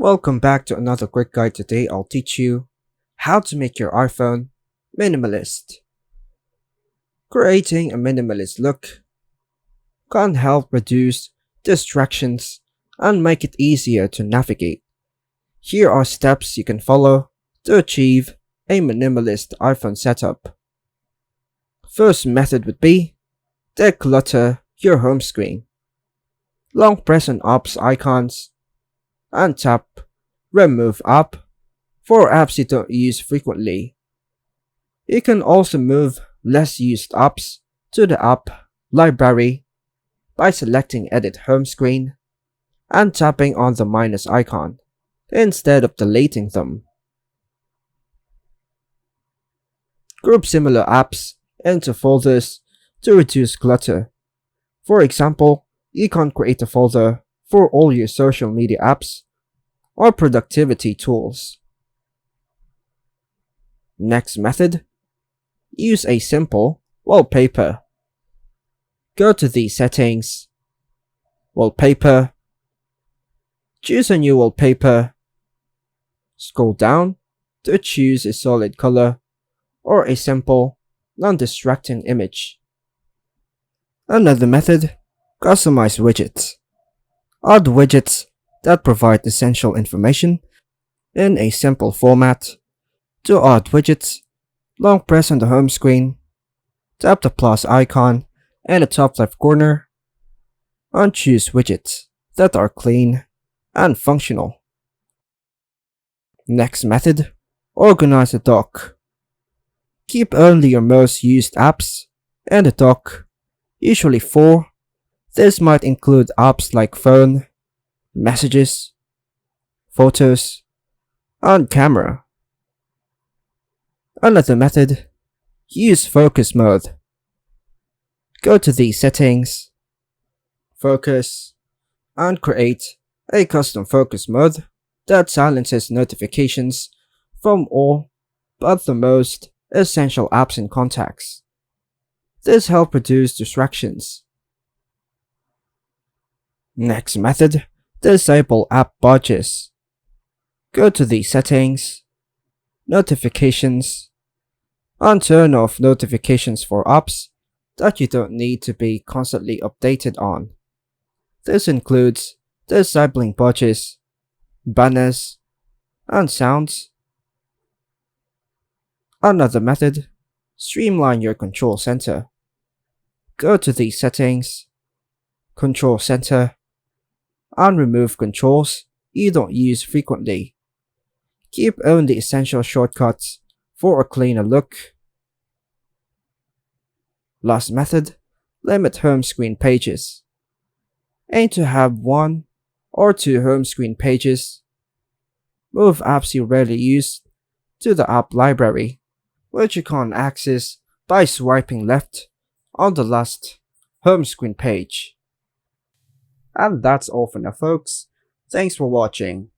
Welcome back to another quick guide. Today I'll teach you how to make your iPhone minimalist. Creating a minimalist look can help reduce distractions and make it easier to navigate. Here are steps you can follow to achieve a minimalist iPhone setup. First method would be declutter your home screen. Long press on apps icons and tap Remove App for apps you don't use frequently. You can also move less used apps to the app library by selecting Edit Home Screen and tapping on the minus icon instead of deleting them. Group similar apps into folders to reduce clutter. For example, you can create a folder for all your social media apps or productivity tools. Next method, use a simple wallpaper. Go to the Settings, Wallpaper, choose a new wallpaper, scroll down to choose a solid color or a simple, non-distracting image. Another method, customize widgets. Add widgets that provide essential information in a simple format. To add widgets, long press on the home screen, tap the plus icon in the top left corner, and choose widgets that are clean and functional. Next method, organize the dock. Keep only your most used apps in the dock, usually 4. This might include apps like phone, messages, photos, and camera. Another method, use focus mode. Go to the Settings, Focus, and create a custom focus mode that silences notifications from all but the most essential apps and contacts. This helps reduce distractions. Next method, disable app badges. Go to the Settings, Notifications, and turn off notifications for apps that you don't need to be constantly updated on. This includes disabling badges, banners, and sounds. Another method, streamline your control center. Go to the Settings, Control Center, and remove controls you don't use frequently. Keep only essential shortcuts for a cleaner look. Last method, limit home screen pages. Aim to have 1 or 2 home screen pages. Move apps you rarely use to the app library, which you can access by swiping left on the last home screen page. And that's all for now, folks. Thanks for watching.